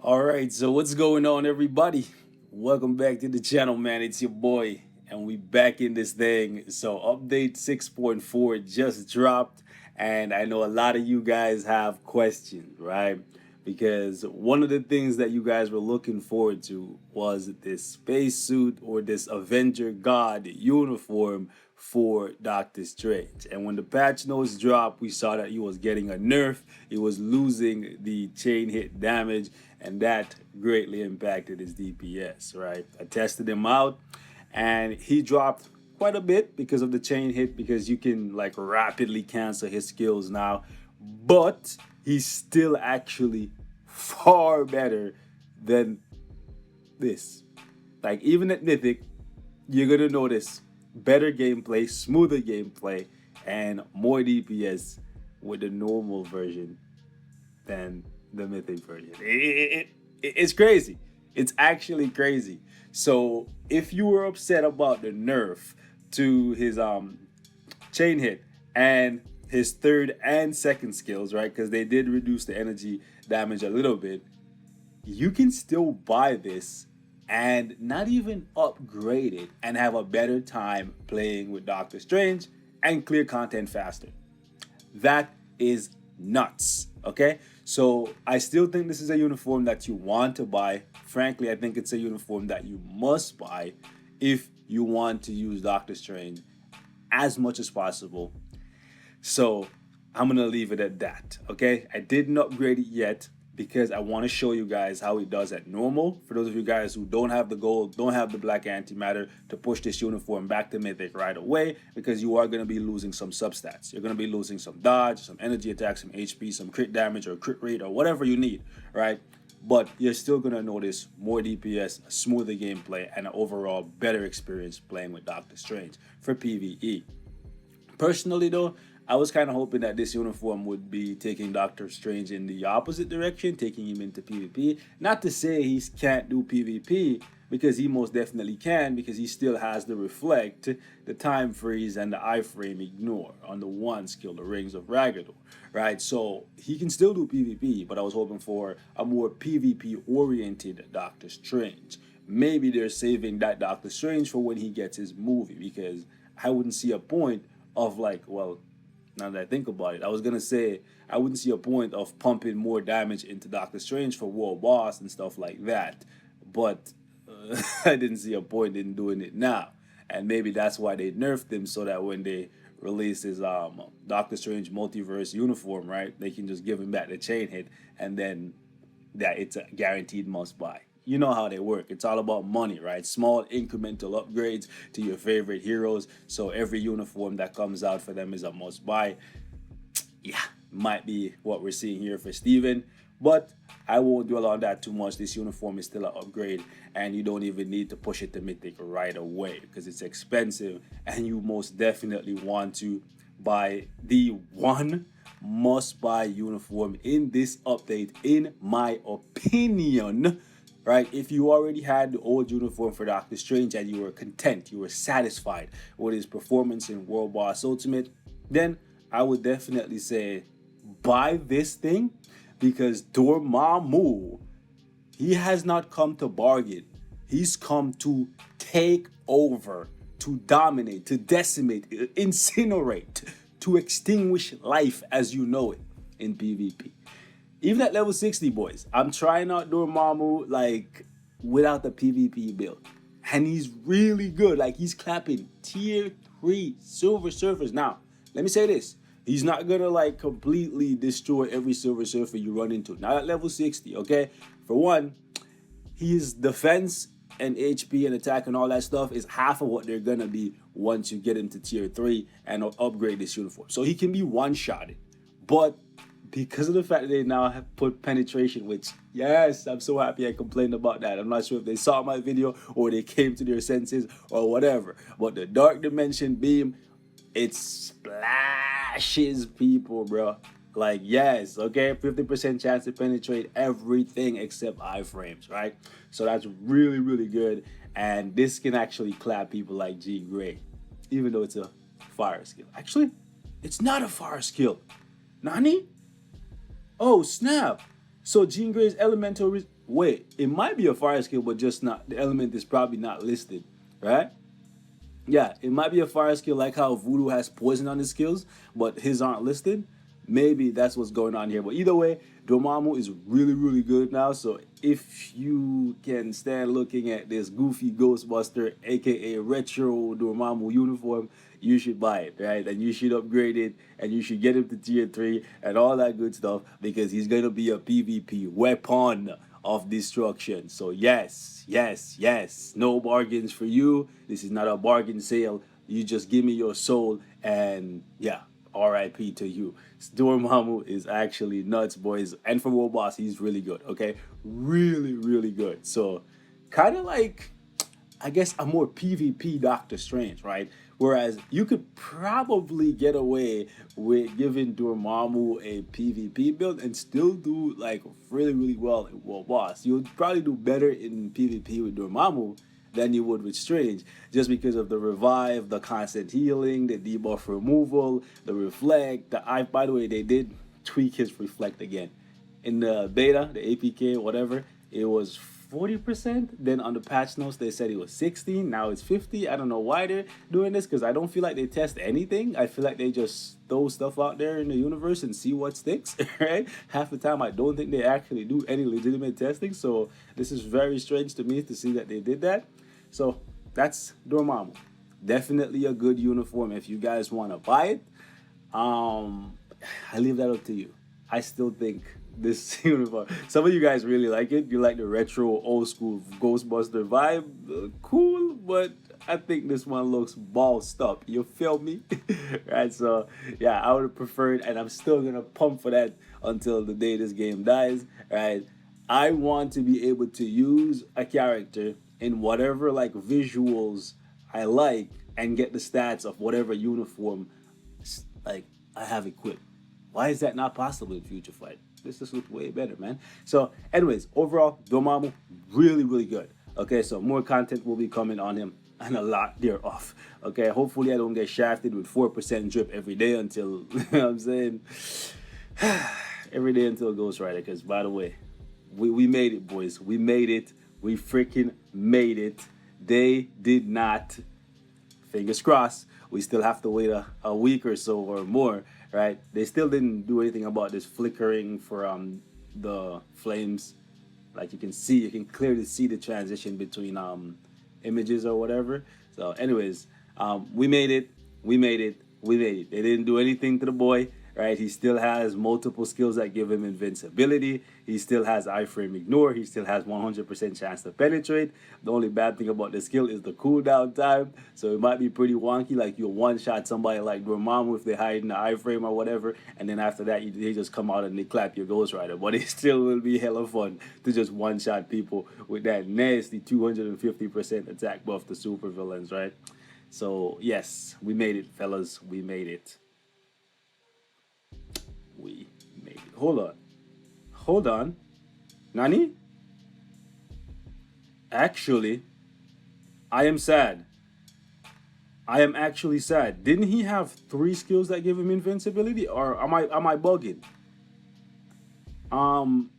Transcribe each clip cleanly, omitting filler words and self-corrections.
All right, so what's going on, everybody? Welcome back to the channel, man. It's your boy, and we back in this thing. So, update 6.4 just dropped, and I know a lot of you guys have questions, right? Because one of the things that you guys were looking forward to was this spacesuit or this Avenger God uniform for Doctor Strange. And when the patch notes dropped, we saw that he was getting a nerf. He was losing the chain hit damage, and that greatly impacted his DPS, right? I tested him out, and he dropped quite a bit because of the chain hit, because you can like rapidly cancel his skills now. But he's still actually far better than this. Like, even at Mythic, you're gonna notice better gameplay, smoother gameplay, and more DPS with the normal version than the Mythic version. It's crazy. It's actually crazy. So if you were upset about the nerf to his chain hit and his third and second skills, right? Because they did reduce the energy damage a little bit. You can still buy this and not even upgrade it and have a better time playing with Doctor Strange and clear content faster. That is nuts. Okay, so I still think this is a uniform that you want to buy. Frankly, I think it's a uniform that you must buy if you want to use Doctor Strange as much as possible. So I'm gonna leave it at that. Okay, I didn't upgrade it yet because I want to show you guys how it does at normal. For those of you guys who don't have the gold, don't have the black antimatter to push this uniform back to mythic right away, because you are going to be losing some substats. You're going to be losing some dodge, some energy attack, some HP, some crit damage or crit rate or whatever you need, right? But you're still going to notice more DPS, a smoother gameplay, and an overall better experience playing with Doctor Strange for PvE. Personally, though, I was kind of hoping that this uniform would be taking Doctor Strange in the opposite direction, taking him into PvP. Not to say he can't do PvP, because he most definitely can, because he still has the Reflect, the Time Freeze, and the iframe Ignore on the one skill, the Rings of Ragador, right? So he can still do PvP, but I was hoping for a more PvP-oriented Doctor Strange. Maybe they're saving that Doctor Strange for when he gets his movie, because I wouldn't see a point of, like, well, now that I think about it, I was gonna say I wouldn't see a point of pumping more damage into Doctor Strange for World Boss and stuff like that, but I didn't see a point in doing it now, and maybe that's why they nerfed him, so that when they release his Doctor Strange multiverse uniform, right, they can just give him back the chain hit, and then that it's a guaranteed must buy. You know how they work. It's all about money, right? Small incremental upgrades to your favorite heroes. So every uniform that comes out for them is a must buy. Yeah, might be what we're seeing here for Steven. But I won't dwell on that too much. This uniform is still an upgrade, and you don't even need to push it to mythic right away because it's expensive, and you most definitely want to buy the one must buy uniform in this update, in my opinion, right? If you already had the old uniform for Doctor Strange and you were content, you were satisfied with his performance in World Boss Ultimate, then I would definitely say buy this thing, because Dormammu, he has not come to bargain. He's come to take over, to dominate, to decimate, incinerate, to extinguish life as you know it in PvP. Even at level 60, boys, I'm trying out Dormammu like without the PvP build, and he's really good. Like, he's clapping tier 3 silver surfers. Now, let me say this: he's not gonna like completely destroy every silver surfer you run into. Not at level 60, okay? For one, his defense and HP and attack and all that stuff is half of what they're gonna be once you get into tier 3 and upgrade this uniform. So he can be one-shotted, but because of the fact that they now have put penetration, which, yes, I'm so happy I complained about that. I'm not sure if they saw my video or they came to their senses or whatever, but the dark dimension beam, it splashes people, bro. Like, yes, okay, 50% chance to penetrate everything except iframes, right? So that's really, really good, and this can actually clap people like G Gray, even though it's a fire skill. Actually, it's not a fire skill. Nani? Oh, snap. So Jean Grey's elemental Wait, it might be a fire skill, but just not, the element is probably not listed, right? Yeah, it might be a fire skill like how Voodoo has poison on his skills, but his aren't listed. Maybe that's what's going on here. But either way, Dormammu is really, really good now. So if you can stand looking at this goofy Ghostbuster, aka retro Dormammu uniform, you should buy it, right? And you should upgrade it, and you should get him to tier 3 and all that good stuff, because he's gonna be a PvP weapon of destruction. So yes, yes, yes, no bargains for you. This is not a bargain sale. You just give me your soul, and yeah, RIP to you. Dormammu is actually nuts, boys. And for World Boss, he's really good, okay? Really, really good. So kind of like, I guess, a more PvP Doctor Strange, right? Whereas you could probably get away with giving Dormammu a PvP build and still do like really, really well in World Boss. You would probably do better in PvP with Dormammu than you would with Strange, just because of the revive, the constant healing, the debuff removal, the reflect. By the way, they did tweak his reflect again. In the beta, the APK, whatever, it was 40%. Then on the patch notes, they said it was 16. Now it's 50. I don't know why they're doing this, because I don't feel like they test anything. I feel like they just throw stuff out there in the universe and see what sticks, right? Half the time, I don't think they actually do any legitimate testing. So this is very strange to me to see that they did that. So that's Dormammu. Definitely a good uniform if you guys want to buy it. I leave that up to you. I still think this uniform, some of you guys really like it. You like the retro old school Ghostbuster vibe. Cool, but I think this one looks bossed up. You feel me? Right, so yeah, I would have preferred, and I'm still gonna pump for that until the day this game dies, right? I want to be able to use a character in whatever like visuals I like and get the stats of whatever uniform like I have equipped. Why is that not possible in Future Fight? This just looks way better, man. So anyways, overall, Dormammu, really, really good. Okay, so more content will be coming on him, and a lot thereof. Okay, hopefully I don't get shafted with 4% drip every day until, you know what I'm saying? Every day until Ghost Rider, because by the way, we made it, boys. We made it. We freaking made it. They did not. Fingers crossed. We still have to wait a week or so or more, right? They still didn't do anything about this flickering for the flames. Like you can clearly see the transition between images or whatever. So anyways, we made it. We made it. We made it. They didn't do anything to the boy. Right, he still has multiple skills that give him invincibility. He still has iframe ignore. He still has 100% chance to penetrate. The only bad thing about the skill is the cooldown time. So it might be pretty wonky. Like you'll one-shot somebody like Dormammu if they hide in the iframe or whatever, and then after that they just come out and they clap your Ghost Rider. But it still will be hella fun to just one-shot people with that nasty 250% attack buff to super villains, right? So yes, we made it, fellas. We made it. We made it. Hold on. Hold on. Nani? Actually, I am sad. I am actually sad. Didn't he have 3 skills that give him invincibility? Or am I bugging? Am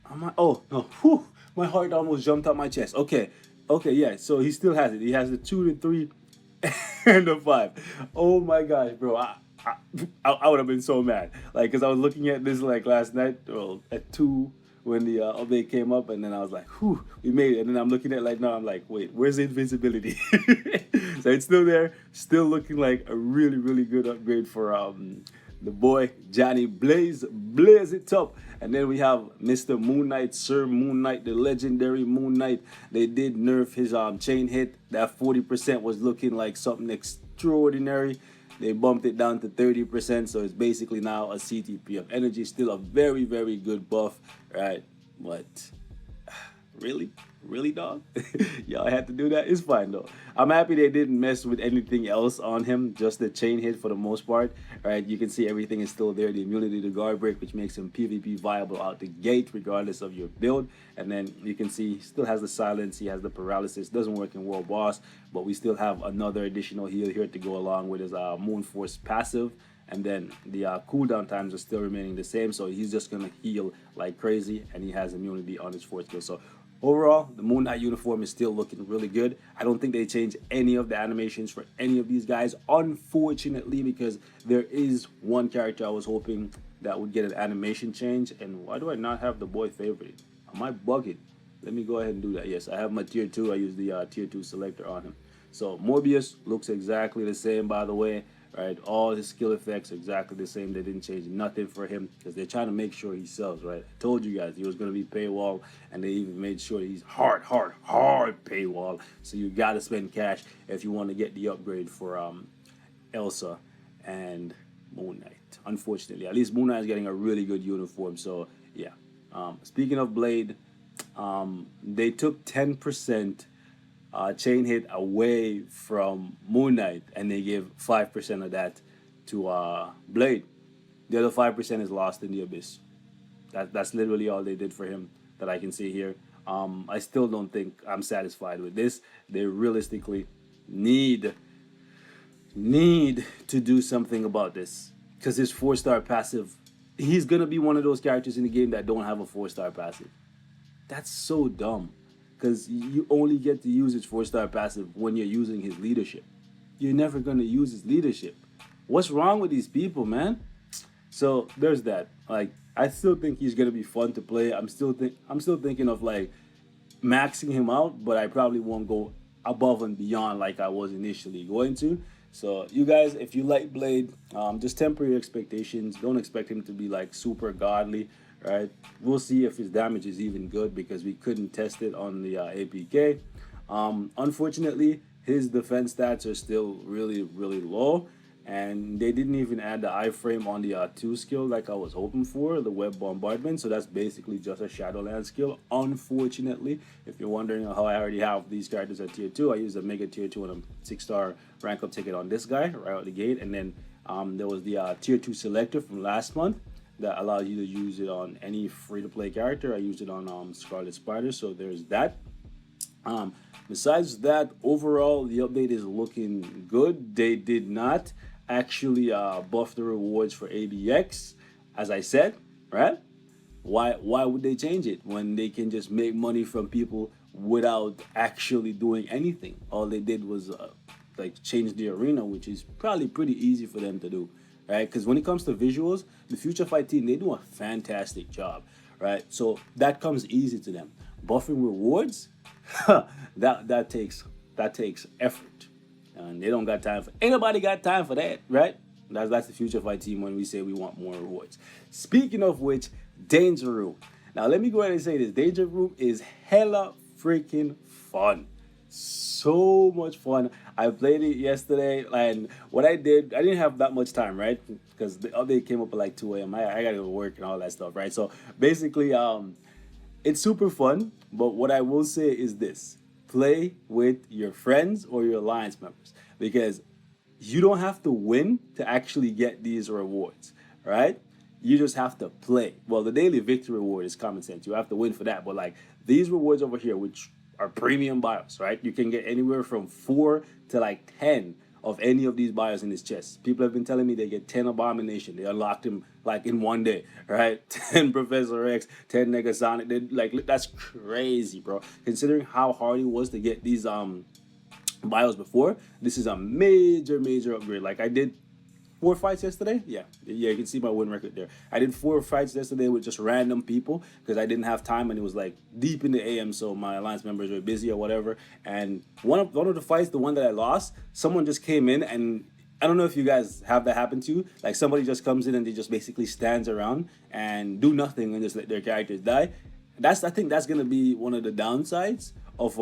I, oh no. Whew, my heart almost jumped out my chest. Okay. Okay, yeah. So he still has it. He has the 2 to 3 and the 5. Oh my gosh, bro. I would have been so mad, like, because I was looking at this like last night, well, at 2 when the update came up, and then I was like, whew, we made it. And then I'm looking at like now, I'm like, wait, where's the invincibility? So it's still there, still looking like a really, really good upgrade for the boy Johnny Blaze it up. And then we have Mr. Moon Knight, Sir Moon Knight, the legendary Moon Knight. They did nerf his chain hit. That 40% was looking like something extraordinary. They bumped it down to 30%, so it's basically now a CTP of energy. Still a very, very good buff, right? But really? Really, dog? Y'all had to do that? It's fine, though. I'm happy they didn't mess with anything else on him, just the chain hit for the most part, right? You can see everything is still there. The immunity to guard break, which makes him PvP viable out the gate, regardless of your build. And then you can see he still has the silence. He has the paralysis. Doesn't work in World Boss, but we still have another additional heal here to go along with his Moon Force passive. and then the cooldown times are still remaining the same. So he's just gonna heal like crazy, and he has immunity on his fourth skill. So overall, the Moon Knight uniform is still looking really good. I don't think they changed any of the animations for any of these guys, unfortunately, because there is one character I was hoping that would get an animation change. And why do I not have the boy favorite? Am I bugging? Let me go ahead and do that. Yes, I have my tier 2. I use the tier 2 selector on him. So Morbius looks exactly the same, by the way, right? All his skill effects exactly the same. They didn't change nothing for him because they're trying to make sure he sells, right? I told you guys he was going to be paywall, and they even made sure he's hard paywall. So you got to spend cash if you want to get the upgrade for Elsa and Moon Knight. Unfortunately, at least Moon Knight is getting a really good uniform. So yeah. Speaking of Blade, they took 10% chain hit away from Moon Knight, and they give 5% of that to Blade. The other 5% is lost in the abyss. That's literally all they did for him that I can see here. I still don't think I'm satisfied with this. They realistically need to do something about this, because his 4-star passive, he's gonna be one of those characters in the game that don't have a 4-star passive. That's so dumb, because you only get to use his 4-star passive when you're using his leadership. You're never gonna use his leadership. What's wrong with these people, man? So there's that. Like, I still think he's gonna be fun to play. I'm still thinking of like maxing him out, but I probably won't go above and beyond like I was initially going to. So you guys, if you like Blade, just temper your expectations. Don't expect him to be like super godly, right? We'll see if his damage is even good, because we couldn't test it on the APK. Unfortunately, his defense stats are still really low, and they didn't even add the iframe on the 2 skill like I was hoping for, the web bombardment. So that's basically just a Shadowland skill, unfortunately. If you're wondering how I already have these characters at tier 2, I use a mega tier 2 and a 6-star rank up ticket on this guy right out the gate. And then there was the tier 2 selector from last month that allows you to use it on any free-to-play character. I used it on Scarlet Spider, so there's that. Besides that, overall, the update is looking good. They did not actually buff the rewards for ABX, as I said, right? Why would they change it when they can just make money from people without actually doing anything? All they did was like change the arena, which is probably pretty easy for them to do, right? Because when it comes to visuals, the Future Fight team, they do a fantastic job, right? So that comes easy to them. Buffing rewards, that takes effort, and they don't got time for, anybody got time for that, right? That's the Future Fight team when we say we want more rewards. Speaking of which, Danger Room. Now let me go ahead and say this: Danger Room is hella freaking fun. So much fun. I played it yesterday, and what I didn't have that much time, right? Because the update came up at like 2 a.m. I gotta go to work and all that stuff, right? So basically, it's super fun, but what I will say is this: play with your friends or your alliance members, because you don't have to win to actually get these rewards, right? You just have to play. Well, the daily victory reward is common sense. You have to win for that, but like these rewards over here, which are premium bios, right? You can get anywhere from 4 to like 10 of any of these bios in this chest. People have been telling me they get 10 Abomination. They unlocked him like in one day, right? 10 Professor X, 10 Negasonic. They, like, that's crazy, bro. Considering how hard it was to get these bios before, this is a major upgrade. Like I did 4 fights yesterday. Yeah, you can see my win record there. I did 4 fights yesterday with just random people because I didn't have time, and it was like deep in the AM, so my alliance members were busy or whatever. And one of the fights, the one that I lost, someone just came in, and I don't know if you guys have that happen to you. Like somebody just comes in and they just basically stands around and do nothing and just let their characters die. I think that's gonna be one of the downsides of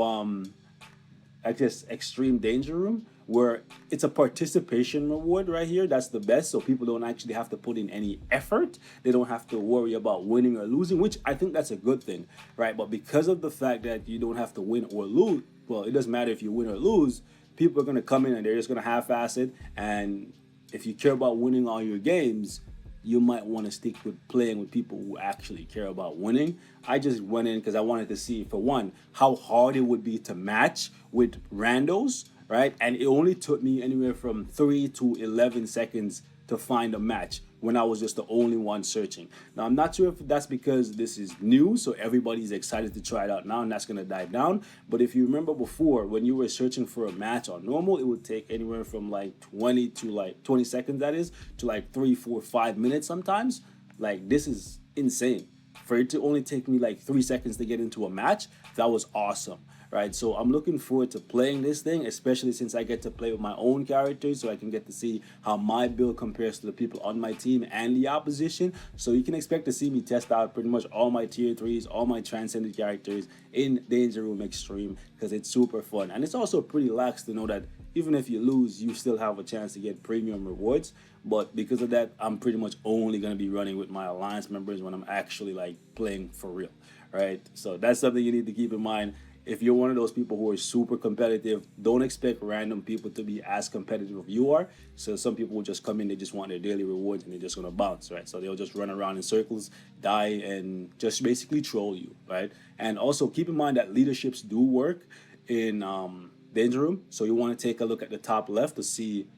I guess Extreme Danger Room, where it's a participation reward right here. That's the best, so people don't actually have to put in any effort. They don't have to worry about winning or losing, which I think that's a good thing, right? But because of the fact that you don't have to win or lose, well, it doesn't matter if you win or lose, people are going to come in and they're just going to half-ass it. And if you care about winning all your games, you might want to stick with playing with people who actually care about winning. I just went in because I wanted to see, for one, how hard it would be to match with randos, right? And it only took me anywhere from 3 to 11 seconds to find a match when I was just the only one searching. Now, I'm not sure if that's because this is new, so everybody's excited to try it out now, and that's gonna die down. But if you remember before, when you were searching for a match on normal, it would take anywhere from like 20 seconds, that is, to like 3, 4, 5 minutes sometimes. Like, this is insane. For it to only take me like 3 seconds to get into a match, that was awesome. Right, so I'm looking forward to playing this thing, especially since I get to play with my own characters, so I can get to see how my build compares to the people on my team and the opposition. So you can expect to see me test out pretty much all my tier 3s, all my transcended characters in Danger Room Extreme, because it's super fun. And it's also pretty lax to know that even if you lose, you still have a chance to get premium rewards. But because of that, I'm pretty much only going to be running with my alliance members when I'm actually like playing for real, right? So that's something you need to keep in mind. If you're one of those people who are super competitive, don't expect random people to be as competitive as you are. So some people will just come in, they just want their daily rewards, and they're just gonna bounce, right? So they'll just run around in circles, die, and just basically troll you, right? And also keep in mind that leaderships do work in Danger Room. So you want to take a look at the top left to see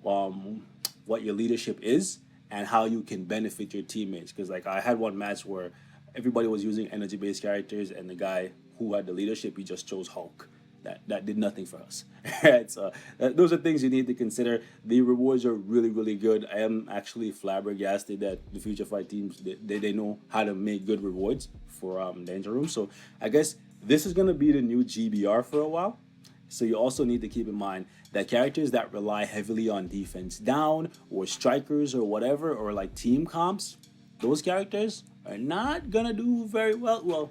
what your leadership is and how you can benefit your teammates. Because like I had one match where everybody was using energy-based characters, and the guy who had the leadership, he just chose Hulk. That did nothing for us. Right? So those are things you need to consider. The rewards are really, really good. I am actually flabbergasted that the Future Fight teams, they know how to make good rewards for Danger Room. So I guess this is going to be the new GBR for a while. So you also need to keep in mind that characters that rely heavily on defense down or strikers or whatever, or like team comps, those characters are not gonna do very well.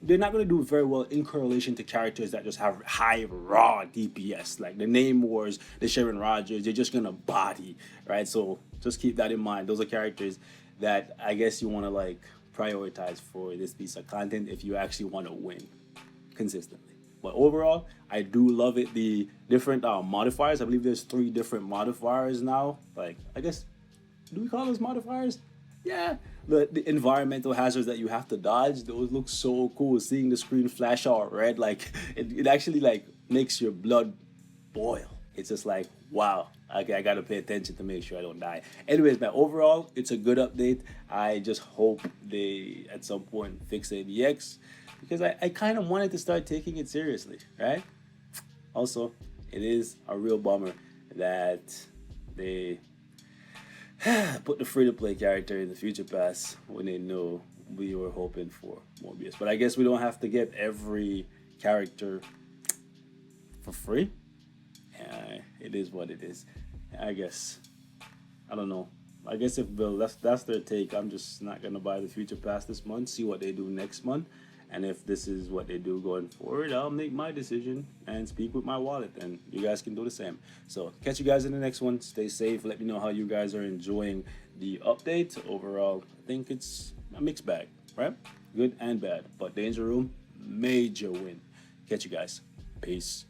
They're not gonna do very well in correlation to characters that just have high raw DPS, like the Namors, the Sharon Rogers. They're just gonna body, right? So just keep that in mind. Those are characters that I guess you want to like prioritize for this piece of content if you actually want to win consistently. But overall, I do love it. The different modifiers, I believe there's 3 different modifiers now. Like, I guess, do we call those modifiers? Yeah, the environmental hazards that you have to dodge, those look so cool. Seeing the screen flash out red, like it actually like makes your blood boil. It's just like, wow, okay, I gotta pay attention to make sure I don't die. Anyways, man, overall, it's a good update. I just hope they at some point fix ABX, because I kind of wanted to start taking it seriously, right? Also, it is a real bummer that they put the free-to-play character in the Future Pass when they know we were hoping for Mobius. But I guess we don't have to get every character for free. It is what it is. I guess. I don't know. I guess if that's their take, I'm just not gonna buy the Future Pass this month. See what they do next month. And if this is what they do going forward, I'll make my decision and speak with my wallet, and you guys can do the same. So catch you guys in the next one. Stay safe. Let me know how you guys are enjoying the update. Overall, I think it's a mixed bag, right? Good and bad. But Danger Room, major win. Catch you guys. Peace.